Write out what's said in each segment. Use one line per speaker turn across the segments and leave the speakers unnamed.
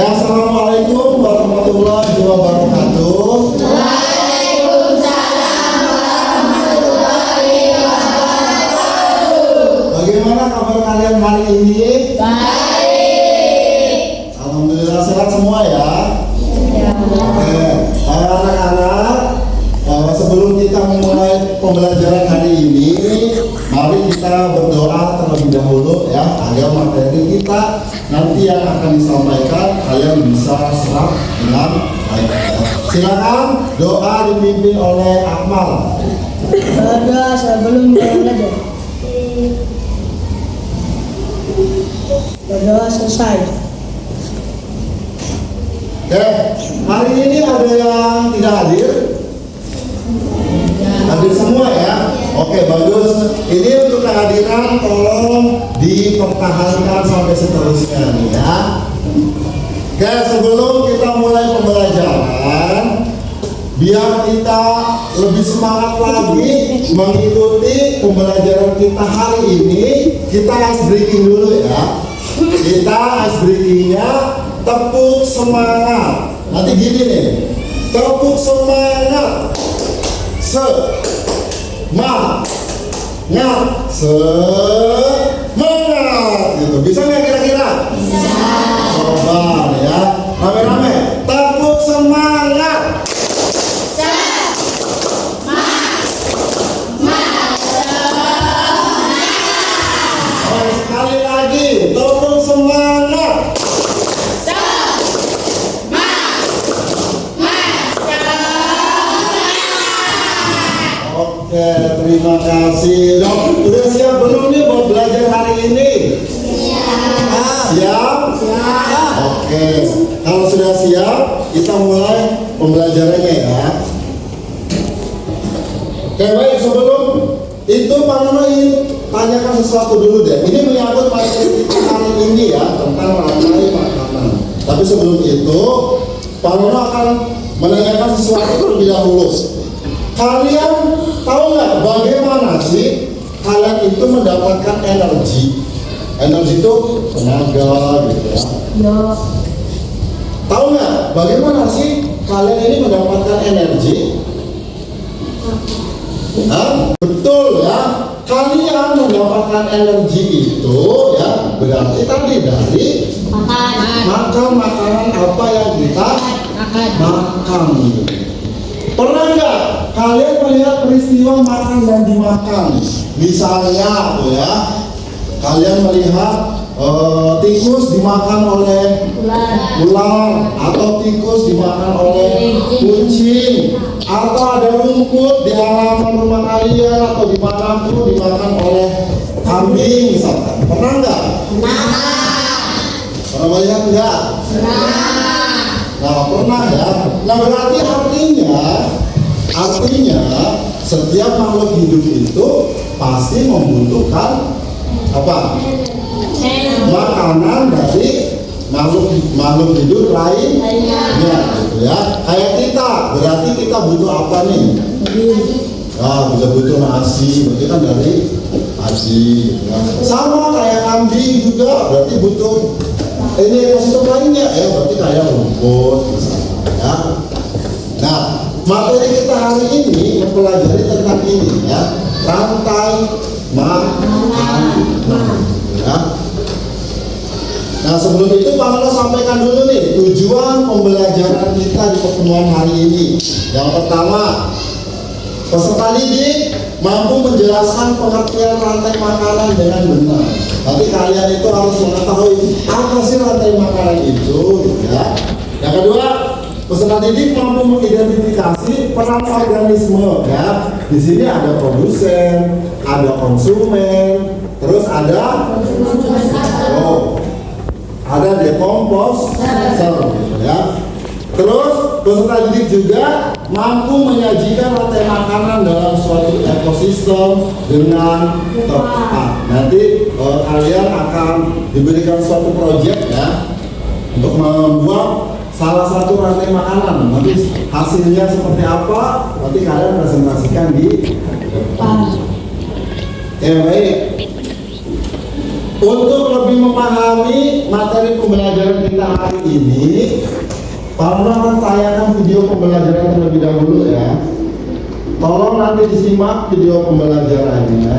Ya, assalamualaikum warahmatullahi wabarakatuh.
Waalaikumsalam warahmatullahi wabarakatuh.
Bagaimana kabar kalian hari ini?
Baik.
Alhamdulillah sehat semua ya.
Ya.
Oke, anak-anak, sebelum kita memulai pembelajaran hari ini, mari kita berdoa terlebih dahulu ya, agar materi kita nanti yang akan disampaikan kalian bisa serap dengan baik. Silakan doa dipimpin oleh Akmal.
Berdoa sebelum belajar. Berdoa selesai.
Oke, hari ini ada yang tidak hadir? Hadir semua ya? Oke, bagus. Ini untuk kehadiran tolong dipertahankan sampai seterusnya nih ya. Oke, sebelum kita mulai pembelajaran, biar kita lebih semangat lagi mengikuti pembelajaran kita hari ini, kita ice breaking dulu ya. Kita ice breakingnya tepuk semangat. Nanti gini nih, tepuk semangat. Semangat, semangat gitu. Bisa nggak kira-kira?
Bisa.
Coba nih ya, rame-rame. Tepuk semangat. Oh, sekali lagi, tepuk semangat. Oke, terima kasih. Dok, udah siap belum nih buat belajar hari ini? Siap? Siap. Oke, kalau sudah siap, kita mulai pembelajarannya ya. Oke, baik. Sebelum itu, Pak Nono ingin tanyakan sesuatu dulu deh. Ini menyangkut materi kita hari ini ya, tentang rantai makanan. Tapi sebelum itu, Pak Nono akan menanyakan sesuatu terlebih dahulu. Kalian tahu nggak bagaimana sih kalian itu mendapatkan energi? Energi itu tenaga gitu ya.
Ya.
Tahu nggak bagaimana sih kalian ini mendapatkan energi? Hah? Betul ya. Kalian mendapatkan energi itu ya berarti tadi dari makan makanan apa yang kita makan. Pernah nggak kalian melihat peristiwa makan dan dimakan? Misalnya tuh ya, kalian melihat tikus dimakan oleh ular, atau tikus dimakan oleh kucing, atau ada rumput di halaman rumah kalian atau di mana pun dimakan oleh kambing misalkan. Pernah nggak? Pernah melihat nggak? Nah, pernah ya. Nah, berarti artinya setiap makhluk hidup itu pasti membutuhkan apa? Makanan dari makhluk hidup lainnya gitu ya. Kayak kita, berarti kita butuh apa nih? Nah, bisa butuh nasi, berarti kan dari nasi gitu ya. Sama kayak kambing juga, berarti butuh ini ekosistem lainnya ya, berarti kayak rumput misalnya ya. Nah, materi kita hari ini mempelajari tentang ini ya, rantai makanan ya. Nah, sebelum itu Pak Nono sampaikan dulu nih tujuan pembelajaran kita di pertemuan hari ini. Yang pertama, peserta didik mampu menjelaskan pengertian rantai makanan dengan benar. Tapi kalian itu harus mengetahui apa sih rantai makanan itu, ya. Yang kedua, peserta didik mampu mengidentifikasi peran organisme, ya. Di sini ada produsen, ada konsumen, terus ada ada decomposer, gitu ya. Terus peserta didik juga mampu menyajikan rantai makanan dalam suatu ekosistem dengan tepat. Nanti kalian akan diberikan suatu proyek ya untuk membuat salah satu rantai makanan. Nanti hasilnya seperti apa? Nanti kalian presentasikan di depan. Baik. Untuk lebih memahami materi pembelajaran kita hari ini, Pak Lurah akan tayangkan video pembelajaran terlebih dahulu ya. Tolong nanti disimak video pembelajarannya.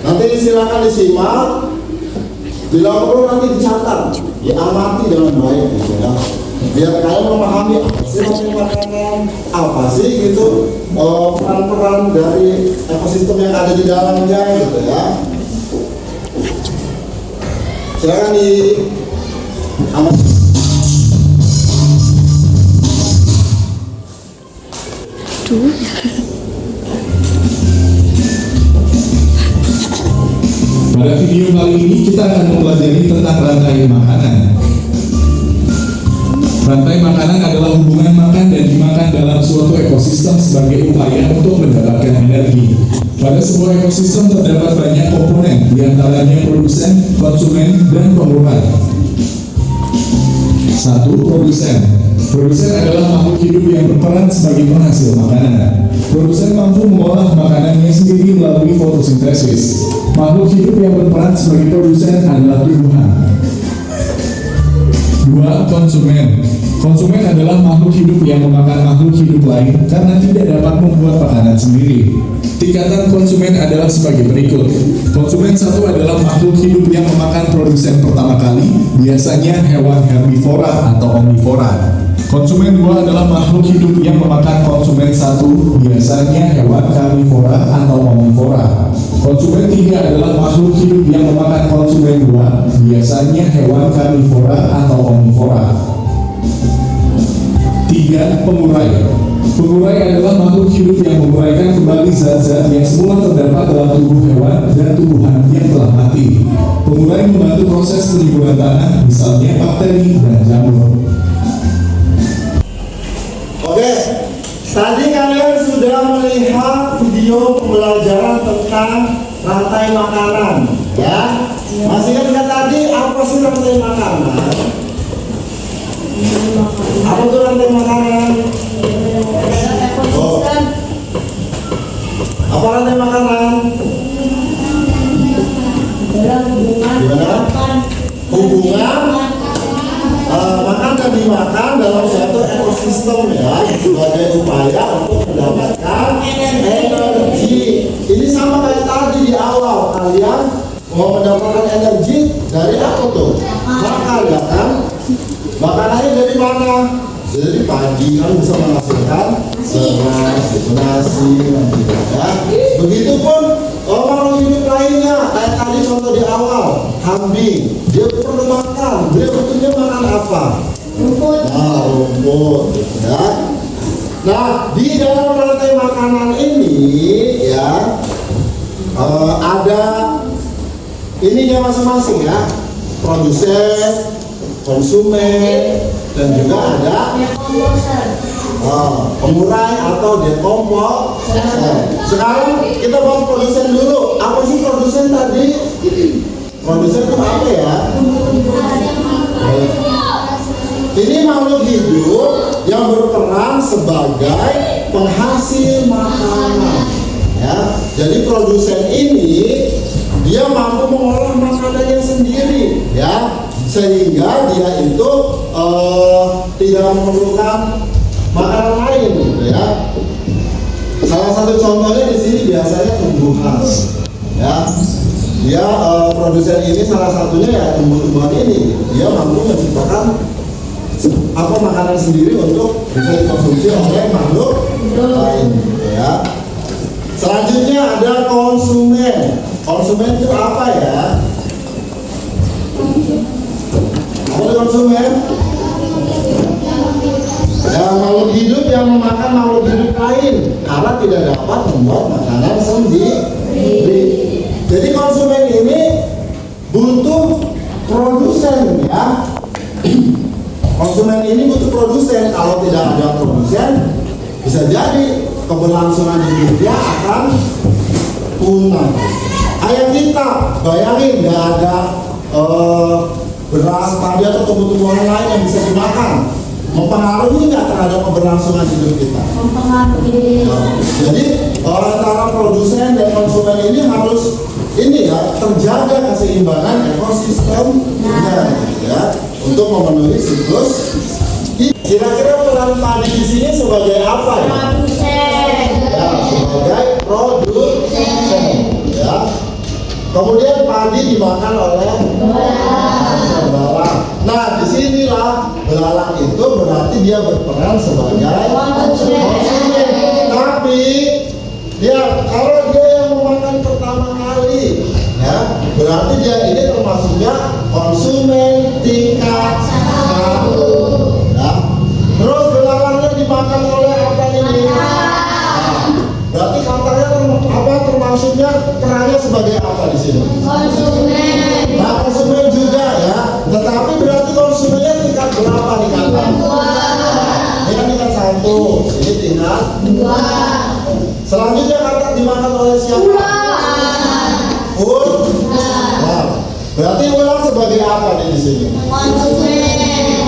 Nanti silakan disimak. Bila perlu nanti dicatat, diamati dengan baik gitu ya. Biar kalian memahami apa sih makanan, apa sih gitu peran-peran dari ekosistem yang ada di dalamnya gitu ya. Silakan di amati.
Pada video kali ini kita akan mempelajari tentang rantai makanan. Rantai makanan adalah hubungan makan dan dimakan dalam suatu ekosistem sebagai upaya untuk mendapatkan energi. Pada sebuah ekosistem terdapat banyak komponen, diantaranya produsen, konsumen, dan pemurah. 1. Produsen. Produsen adalah makhluk hidup yang berperan sebagai penghasil makanan. Produsen mampu mengolah makanannya sendiri melalui fotosintesis. Makhluk hidup yang berperan sebagai produsen adalah tumbuhan. 2. Konsumen. Konsumen adalah makhluk hidup yang memakan makhluk hidup lain karena tidak dapat membuat makanan sendiri. Tingkatan konsumen adalah sebagai berikut. Konsumen 1 adalah makhluk hidup yang memakan produsen pertama kali, biasanya hewan herbivora atau omnivora. Konsumen 2 adalah makhluk hidup yang memakan konsumen 1, biasanya hewan karnivora atau omnivora. Konsumen 3 adalah makhluk hidup yang memakan konsumen 2, biasanya hewan karnivora atau omnivora. 3. Pengurai. Pengurai adalah makhluk hidup yang menguraikan kembali zat-zat yang semula terdapat dalam tubuh hewan dan tumbuhan yang telah mati. Pengurai membantu proses penyuburan tanah, misalnya bakteri dan jamur.
Oke, tadi kalian sudah melihat video pembelajaran tentang rantai makanan, ya? Masih ingat tadi apa sih rantai makanan? Apa itu rantai makanan? Oh. Apa rantai makanan? Gimana? Hubungan makan dan dimakan dalam suatu ekosistem ya, sebagai upaya untuk mendapatkan energi. Ini sama kayak tadi di awal, kalian mau mendapatkan energi dari apa tuh? Makan ya kan? Makanannya dari mana? Jadi pagi kan bisa menghasilkan serat, nasi, ya. Begitupun makhluk hidup lainnya, kayak tadi contoh di awal, kambing, dia perlu makan, dia butuhnya makan apa?
Rumput.
Nah, rumput, ya. Nah, di dalam rantai makanan ini, ya, ada ininya masing-masing ya, produsen, konsumen, dan juga ada pengurai atau dekomposer. Sekarang kita bahas produsen dulu. Apa sih produsen tadi? Produsen itu apa ya? Ini makhluk hidup yang berperan sebagai penghasil makanan. Ya, jadi produsen ini dia mampu mengolah makanannya sendiri, ya, sehingga dia itu tidak memerlukan makanan lain, gitu ya. Salah satu contohnya di sini biasanya tumbuhan, ya. Dia produsen ini salah satunya ya tumbuh-tumbuhan ini, dia mampu menciptakan apa makanan sendiri untuk bisa dikonsumsi oleh makhluk lain, gitu ya. Selanjutnya ada konsumen. Konsumen itu apa ya? Apa itu konsumen? Ya, makhluk hidup yang memakan makhluk hidup lain karena tidak dapat membuat makanan sendiri. Jadi konsumen ini butuh produsen ya. Konsumen ini butuh produsen. Kalau tidak ada produsen, bisa jadi keberlangsungan hidupnya akan punah. Kayak kita, bayangin nggak ada beras, padi atau tumbuh-tumbuhan lain yang bisa dimakan, mempengaruhi nggak terhadap keberlangsungan hidup kita?
Mempengaruhi.
Jadi antara produsen dan konsumen ini harus ini ya terjaga keseimbangan ekosistemnya ya untuk memenuhi siklus. Kira-kira peran padi di sini sebagai apa ya? Ya, sebagai produsen ya. Kemudian padi dimakan oleh belalang. Nah, disinilah belalang itu berarti dia berperan sebagai konsumen. Tapi dia kalau dia yang memakan pertama kali, ya berarti dia ini termasuknya konsumen tingkat 1. Ya. Terus belalangnya dimakan oleh apa ini? Berarti katanya termasuknya perannya sebagai apa di sini? Konsumen. Nah, konsumen juga ya. Tetapi berarti konsumennya tingkat berapa nih kata? Ini kan tingkat 1, ini tingkat 2. Selanjutnya kata dimakan oleh siapa? Ular. Berarti ular sebagai apa nih di sini? Konsumen.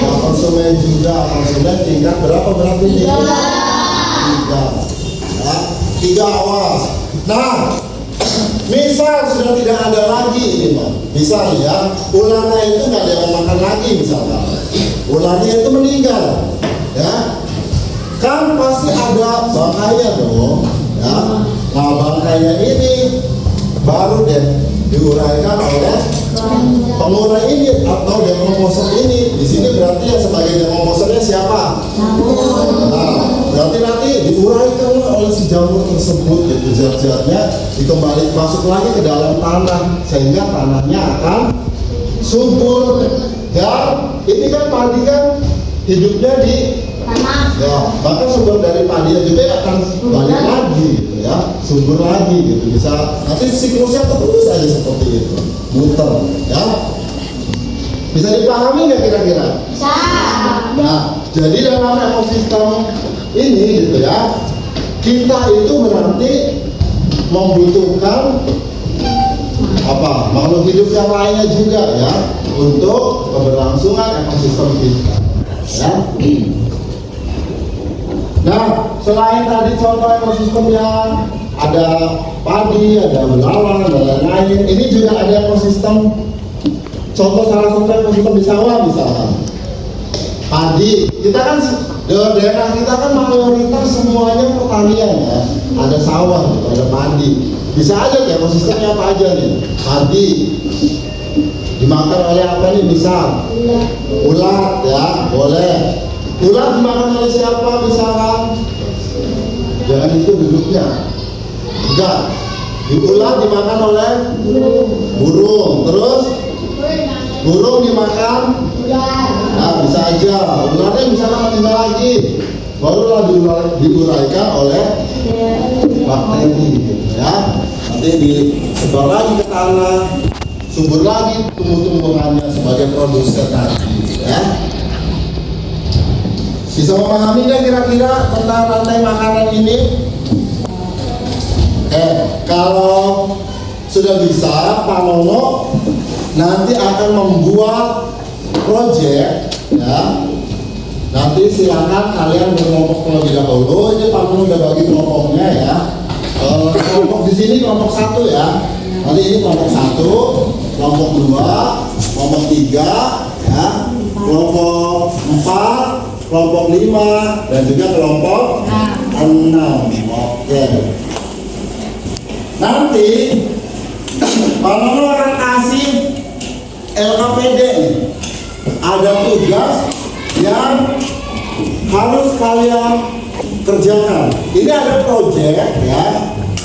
Ya, konsumen juga. Konsumen tingkat berapa berarti ini? 3. 3 awas. Nah, misal sudah tidak ada lagi ini Pak. Misal ya, ularnya itu nggak ada yang makan lagi misalkan. Ularnya itu meninggal, ya. Kan pasti ada bangkainya dong, ya. Nah, bangkainya ini baru deh diuraikan oleh pengurai ini atau decomposer ini. Di sini berarti yang sebagai decomposernya siapa? Nah, berarti nanti diuraikan oleh si jamur tersebut, gitu zat-zatnya dikembali masuk lagi ke dalam tanah sehingga tanahnya akan subur. Ya, ini kan padi kan hidupnya di ya, maka sumber dari padi juga akan balik lagi, gitu ya, subur lagi, gitu. Bisa nanti siklusnya terus aja seperti itu, muter, ya. Bisa dipahami nggak kira-kira?
Bisa.
Nah, jadi dalam ekosistem ini, gitu ya, kita itu berarti membutuhkan apa? Makhluk hidup yang lainnya juga ya untuk keberlangsungan ekosistem kita. Ya. Nah, selain tadi contoh ekosistem yang ada padi, ada belalang, dan lain-lain, ini juga ada ekosistem. Contoh salah satu ekosistem di sawah misalkan. Padi, kita kan daerah kita kan mayoritas semuanya pertanian ya. Ada sawah, gitu, ada padi. Bisa aja ya ekosistemnya apa aja nih? Padi dimakan oleh apa nih? Misal ulat ya, boleh. Ulat dimakan oleh siapa misalkan? Jangan itu duduknya. Enggak. Ulat dimakan oleh burung. Terus burung dimakan? Nah, bisa aja. Ularnya misalkan tinggal lagi. Barulah diuraikan oleh bakteri gitu ya. Nanti disebar lagi ke tanah, subur lagi tumbuh-tumbuhannya sebagai produsen tadi ya. Bisa memahami nggak kira-kira tentang rantai makanan ini? Kalau sudah bisa, Pak Nono nanti akan membuat proyek ya. Nanti silakan kalian berkelompok terlebih dahulu. Ini Pak Nono udah bagi kelompoknya ya. Kelompok di sini kelompok 1 ya. Nanti ini kelompok 1, kelompok 2, kelompok 3 ya, kelompok 4, kelompok 5 dan juga kelompok 6. Oke. Nanti Pak Nono akan kasih LKPD nih. Ada tugas yang harus kalian kerjakan. Ini ada proyek ya.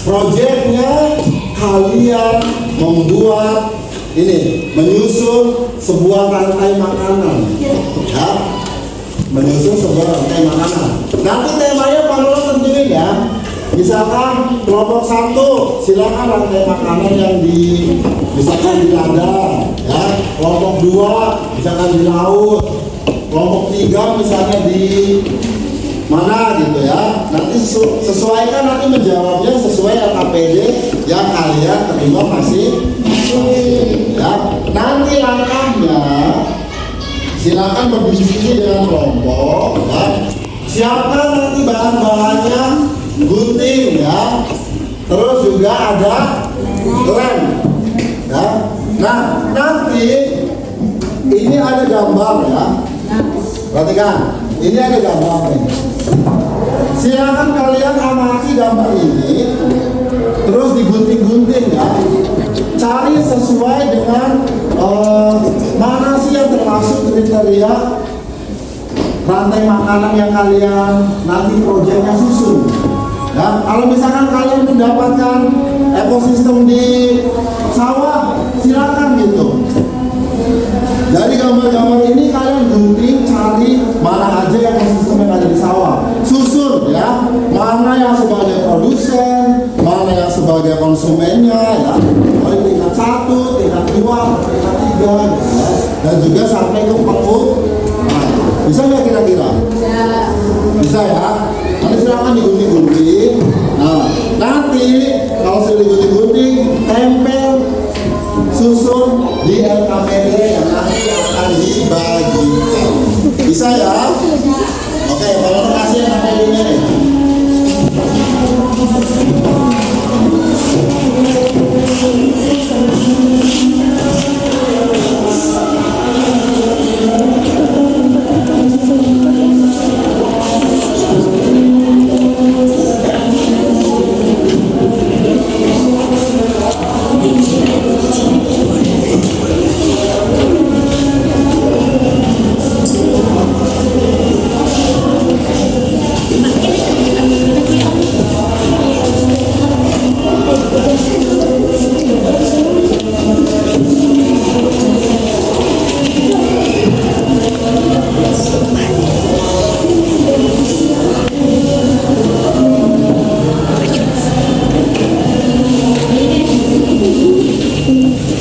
Proyeknya kalian membuat ini, menyusun sebuah rantai makanan ya. Menyusun sebuah rantai makanan. Nanti temanya Pak Nono tentuin ya. Misalkan kelompok 1 silakan rantai makanan yang misalkan di ladang ya. Kelompok 2 misalkan di laut. Kelompok 3 misalnya di mana gitu ya. Nanti sesuaikan, nanti menjawabnya sesuai LKPD yang kalian terima masing-masing ya. Nanti langkahnya silakan berdiskusi dengan kelompok ya. Siapkan nanti bahan-bahannya, gunting ya. Terus juga ada lem Ya. Nah, nanti ini ada gambar ya. Perhatikan, ini ada gambar nih. Silakan kalian amati gambar ini, terus digunting-gunting ya. Cari sesuai dengan mana sih yang termasuk kriteria rantai makanan yang kalian nanti proyeknya susun. Ya, kalau misalkan kalian mendapatkan ekosistem di sawah, silakan gitu. Dari gambar-gambar ini kalian gunting, cari mana aja ekosistem yang ada di sawah. Susun ya, mana yang sebagai produsen, mana yang sebagai konsumennya ya. Mulai tingkat 1, tingkat 2, tingkat 3 gitu ya. Dan juga sampai ke pengurus. Nah, bisa nggak kira-kira? Bisa ya. Nanti silakan digunting-gunting. Nah, nanti kalau sudah digunting-gunting, tempel, susun di LKPD yang nanti akan dibagikan. Bisa ya? Oke, kalau terkasih LKPD-nya nih.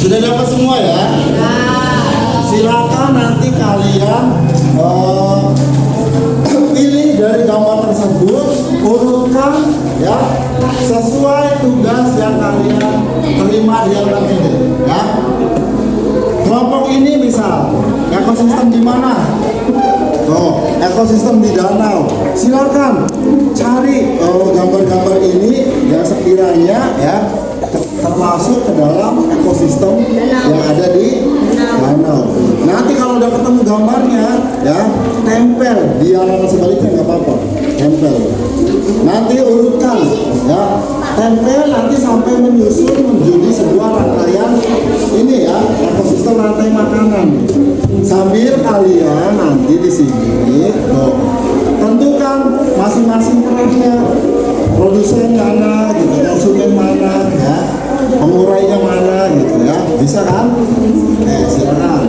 Sudah dapat semua ya? Silakan nanti kalian pilih dari gambar tersebut, urutkan ya sesuai tugas yang kalian terima di LKPD ya. Kelompok ini misal ekosistem di mana? Oh, ekosistem di danau. Silakan cari gambar-gambar ini yang sekiranya ya termasuk ke dalam ekosistem yang ada di danau. Nanti kalau udah ketemu gambarnya, ya tempel di halaman sebaliknya nggak apa-apa, tempel. Nanti urutkan, ya tempel nanti sampai menyusun menjadi sebuah rangkaian ini ya ekosistem rantai makanan. Sambil kalian nanti di sini tentukan masing-masing perannya, produsen mana, gitu, konsumen mana, ya, pengurainya mana, gitu ya, bisa kan? Silakan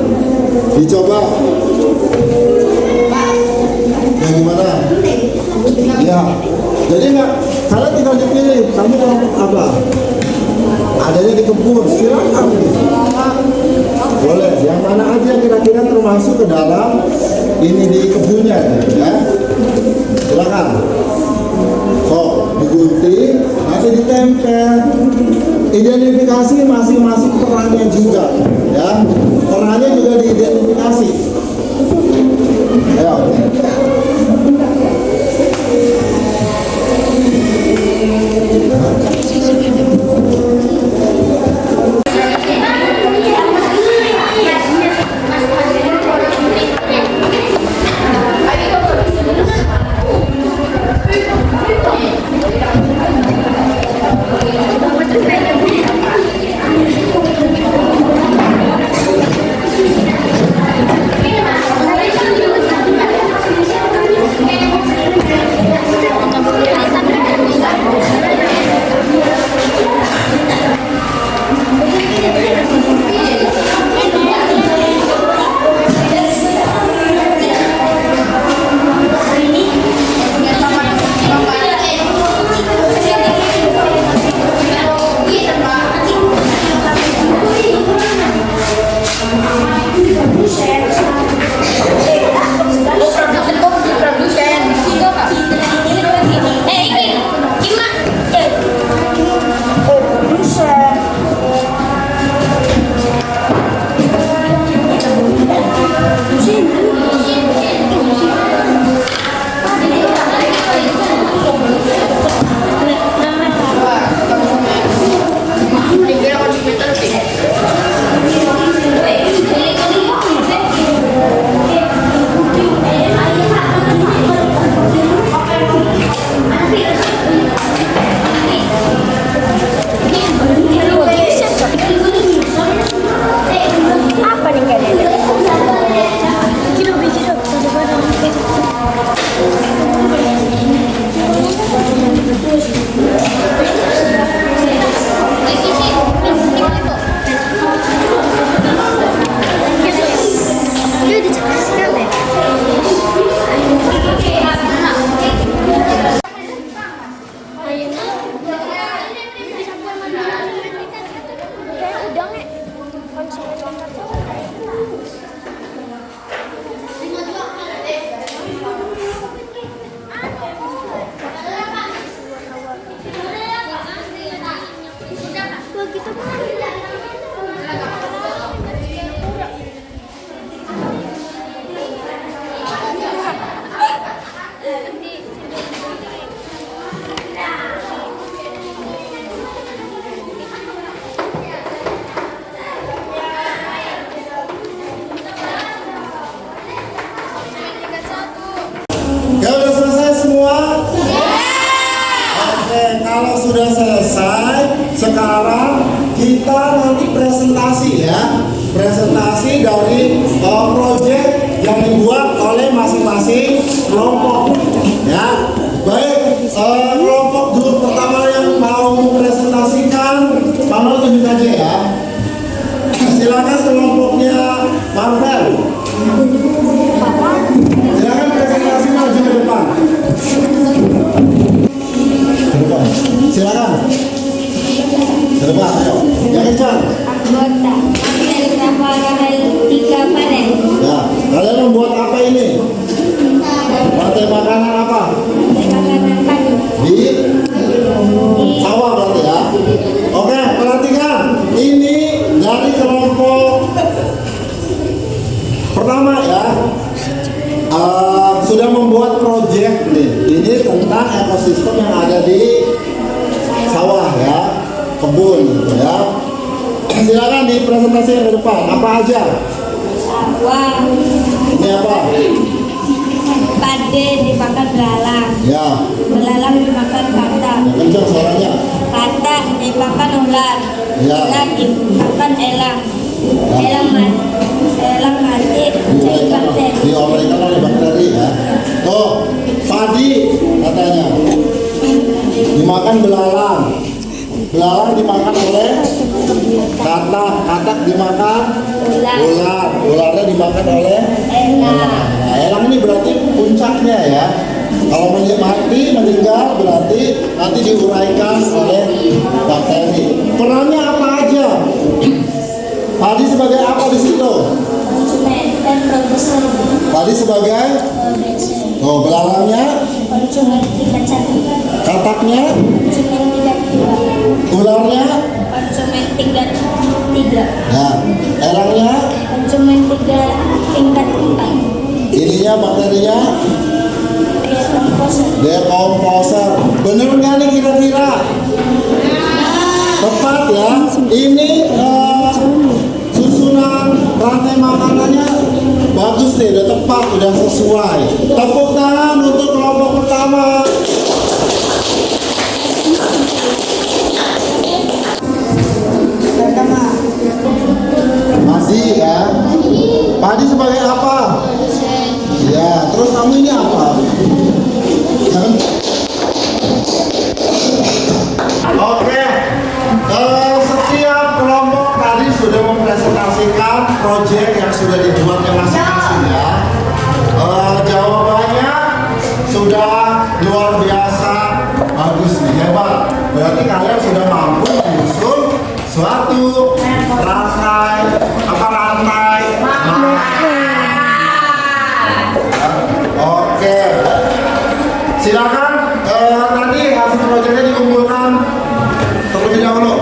dicoba. Ya gimana? Ya, jadi nggak, kalian tinggal dipilih, kamu kelompok apa? Adanya di kebun, silakan. Boleh, yang mana aja kira-kira termasuk ke dalam ini di kebunnya, ya. Silakan. So, digunting, nanti ditempel. Identifikasi masing-masing perannya juga, ya. Perannya juga diidentifikasi. Ayo.
Dikira konsumen terus.
Ya udah selesai semua? Oke, kalau sudah selesai, sekarang kita nanti presentasi ya. Presentasi dari proyek yang dibuat oleh masing-masing kelompok. Ya, baik. Kelompok dulu pertama yang mau presentasikan, Paman tunjuk aja ya. Silakan kelompoknya Marvel. Silakan presentasi maju ke depan. Ke depan. Silakan. Ke depan, ayo. Yang kencang.
Anggota Rahel Tika Panen.
Ya, kalian membuat apa ini? Partai makanan apa?
Makanan pagi.
Di sawah berarti ya. Oke, perhatikan. Ini dari kelompok pertama ya. Sudah membuat proyek nih. Ini tentang ekosistem yang ada di sawah ya, kebun gitu ya. Silakan dipresentasikan ke depan. Apa aja?
Sawah.
Ini apa?
Pade dimakan belalang.
Ya,
Belalang dimakan katak.
yang kencang suaranya.
Katak dimakan ular.
Ya.
Ular dimakan elang. Elang mati jadi bakteri.
Diolahkan oleh bakteri ya. Tuh, padi katanya dimakan belalang. Belalang dimakan oleh katak. Katak dimakan ular. Ularnya dimakan oleh elang. Nah, elang ini berarti puncaknya ya. Kalau mati meninggal berarti nanti diuraikan oleh bakteri. Perannya apa aja? Padi sebagai apa di situ?
Konsumen dan produsen.
Padi sebagai belalangnya,
Konsumen tingkat 1.
kataknya,
Konsumen tingkat 2.
ularnya,
Konsumen tingkat 3.
nah, elangnya,
Konsumen tingkat 4.
ininya bakterinya,
Dekomposer.
dekomposer. Bener nggak nih kira-kira? Tepat ya. Ini susunan rantai makanannya bagus nih, udah tepat, udah sesuai. Tepuk tangan untuk kelompok pertama. Masih ya. Padi sebagai apa? Ya, terus kamu ini apa? Jangan. Oke. Setiap kelompok tadi sudah mempresentasikan proyek yang sudah dibuatnya masing-masing ya. Jawabannya sudah luar biasa bagus nih, hebat. Berarti kalian sudah mampu menyusun suatu rantai Oke, silakan nanti hasil proyeknya dikumpulkan terlebih dahulu.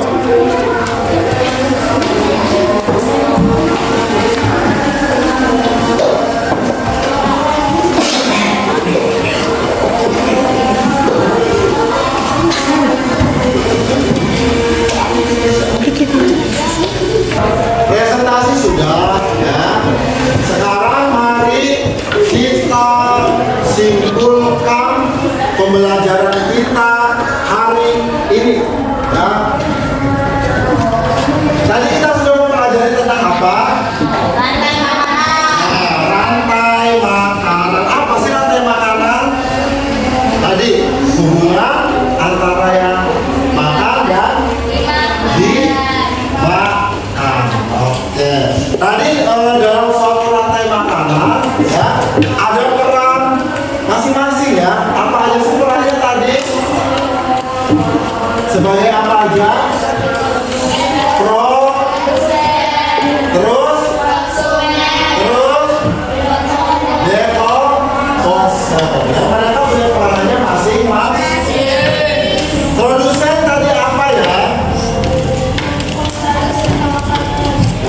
Presentasi sudah ya. Sekarang mari kita simpulkan pembelajaran kita hari ini ya. ya. Ada peran masing-masing ya. Apa aja sih perannya tadi? Sebagai apa aja? Pro, terus depo, poster. Ya, mereka punya perannya masing-masing. Produsen tadi apa ya?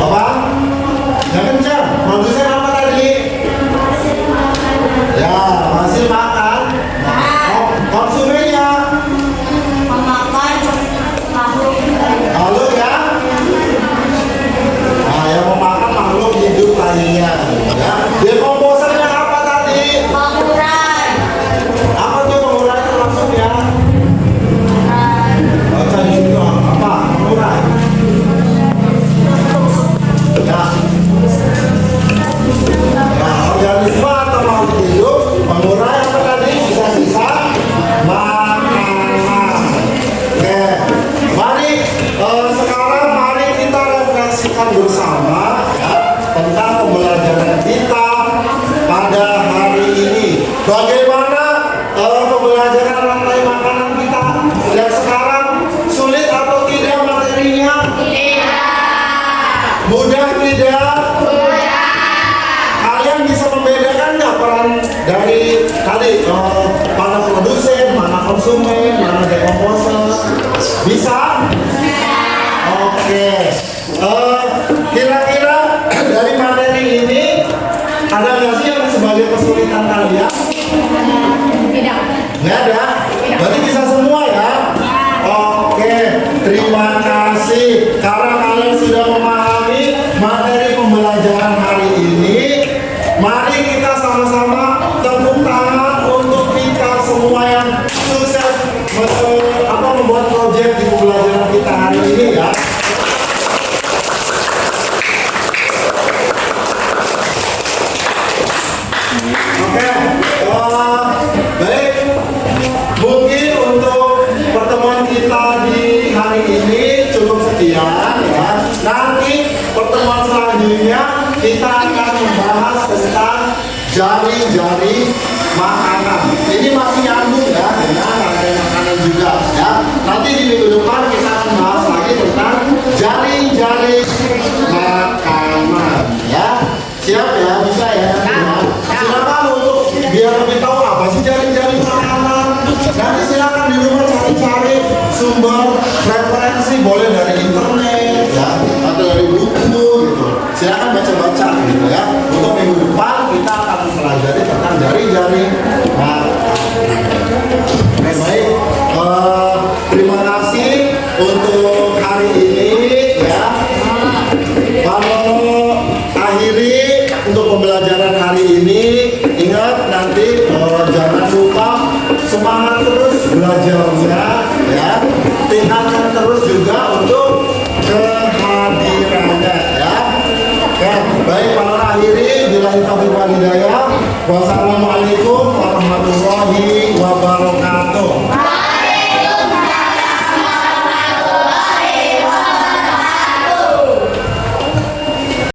Apa? Yang kencang. Produsen apa tadi? Ya, masih makan. Konsumennya
Memakan makhluk
makhluk ya. Nah, yang memakan makhluk hidup lainnya. Ya. Dekomposernya apa tadi?
mengurai
Apa tuh mengurai termasuk ya? Baca di situ apa? Mengurai. Ya. Nah, organisme atau makhluk hidup mengurai apa tadi? Sisa-sisa makanan. Oke, mari sekarang mari kita refleksikan bersama ya, tentang pembelajaran kita pada hari ini. Bagaimana pembelajaran rantai makanan kita? Dan sekarang sulit atau tidak materinya? Mudah tidak? Kalian bisa membedakan nggak peran dari tadi mana produsen, mana konsumen, mana dekomposer? Bisa? Oke. Kira-kira dari materi ini ada nggak sih yang sebagai kesulitan kalian? Nggak ada? Berarti bisa semua ya? Oke, terima kasih karena kalian sudah memahami materi pembelajaran hari ini. Mari kita sama-sama tepuk tangan untuk kita semua yang sukses membuat proyek di pembelajaran kita hari ini ya. Oke, baik. Mungkin untuk pertemuan kita di hari ini cukup sekian ya. Nanti pertemuan selanjutnya kita akan membahas tentang jari-jari makanan. Ini masih nyambung ya dengan rantai makanan juga ya. Nanti di minggu depan kita akan bahas lagi tentang jari-jari makanan ya. Siap ya, bisa ya. Silakan untuk biar lebih tahu apa sih jari-jari makanan. Nanti silakan di rumah cari-cari sumber referensi, boleh dari internet ya atau dari buku gitu. Silakan baca-baca gitu ya. Untuk minggu depan kita akan mempelajari tentang jari-jari makanan. Oke, baik. Terima kasih untuk hari ini ya. Kalau akhiri untuk pembelajaran hari ini, ingat nanti jangan lupa semangat terus belajarnya ya, tingkatkan terus juga untuk kehadirannya ya. Oke, baik, para akhiri billahi taufiq wal hidayah. Wassalamualaikum warahmatullahi